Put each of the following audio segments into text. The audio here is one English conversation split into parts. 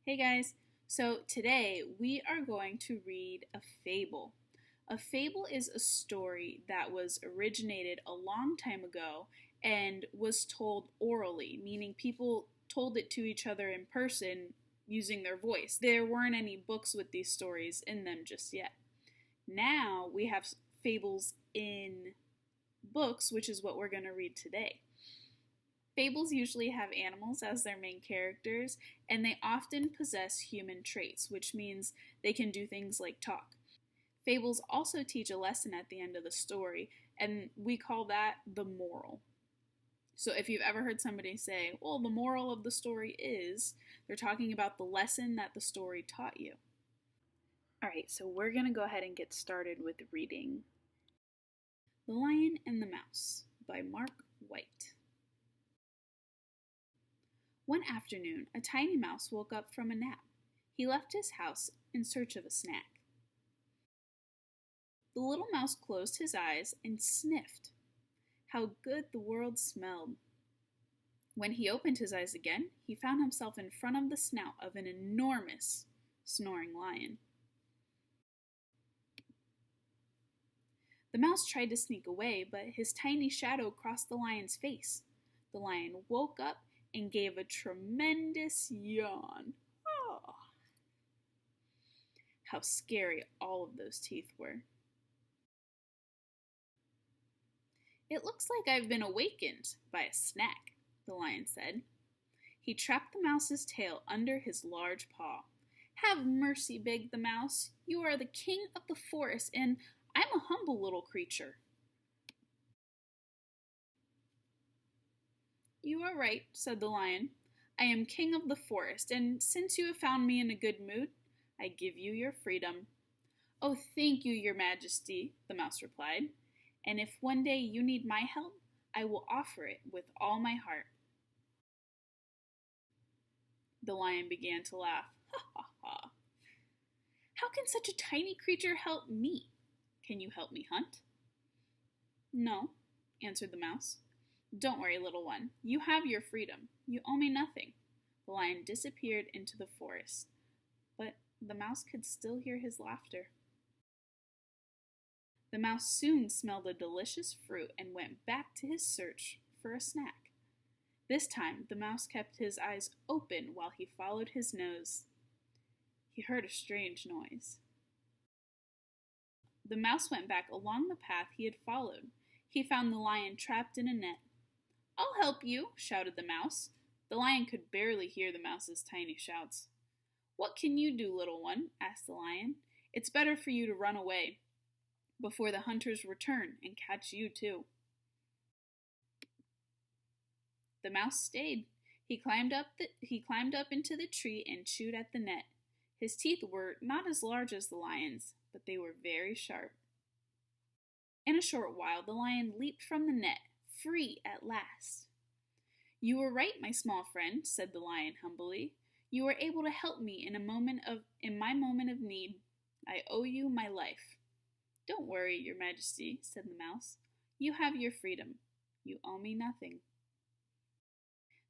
Hey guys, so today we are going to read a fable. A fable is a story that was originated a long time ago and was told orally, meaning people told it to each other in person using their voice. There weren't any books with these stories in them just yet. Now we have fables in books, which is what we're going to read today. Fables usually have animals as their main characters, and they often possess human traits, which means they can do things like talk. Fables also teach a lesson at the end of the story, and we call that the moral. So if you've ever heard somebody say, well, the moral of the story is, they're talking about the lesson that the story taught you. All right, so we're going to go ahead and get started with reading The Lion and the Mouse by Mark White. One afternoon, a tiny mouse woke up from a nap. He left his house in search of a snack. The little mouse closed his eyes and sniffed. How good the world smelled. When he opened his eyes again, he found himself in front of the snout of an enormous, snoring lion. The mouse tried to sneak away, but his tiny shadow crossed the lion's face. The lion woke up and gave a tremendous yawn. Oh, how scary all of those teeth were. It looks like I've been awakened by a snack, the lion said. He trapped the mouse's tail under his large paw. Have mercy, begged the mouse. You are the king of the forest, and I'm a humble little creature. You are right, said the lion. I am king of the forest, and since you have found me in a good mood, I give you your freedom. Oh, thank you, your majesty, the mouse replied. And if one day you need my help, I will offer it with all my heart. The lion began to laugh. Ha ha ha. How can such a tiny creature help me? Can you help me hunt? No, answered the mouse. Don't worry, little one. You have your freedom. You owe me nothing. The lion disappeared into the forest, but the mouse could still hear his laughter. The mouse soon smelled a delicious fruit and went back to his search for a snack. This time, the mouse kept his eyes open while he followed his nose. He heard a strange noise. The mouse went back along the path he had followed. He found the lion trapped in a net. I'll help you, shouted the mouse. The lion could barely hear the mouse's tiny shouts. What can you do, little one? Asked the lion. It's better for you to run away before the hunters return and catch you too. The mouse stayed. He climbed up into the tree and chewed at the net. His teeth were not as large as the lion's, but they were very sharp. In a short while, the lion leaped from the net, free at last. You were right, my small friend, said the lion humbly. You were able to help me in my moment of need. I owe you my life. Don't worry, your majesty, said the mouse. You have your freedom. You owe me nothing.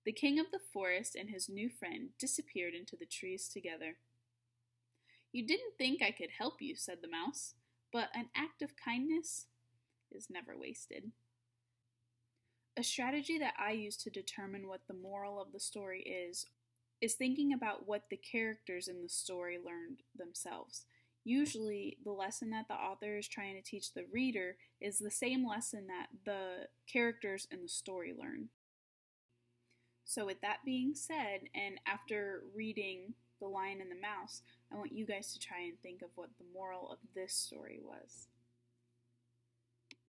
The king of the forest and his new friend disappeared into the trees together. You didn't think I could help you, said the mouse, but an act of kindness is never wasted. A strategy that I use to determine what the moral of the story is thinking about what the characters in the story learned themselves. Usually, the lesson that the author is trying to teach the reader is the same lesson that the characters in the story learn. So with that being said, and after reading The Lion and the Mouse, I want you guys to try and think of what the moral of this story was.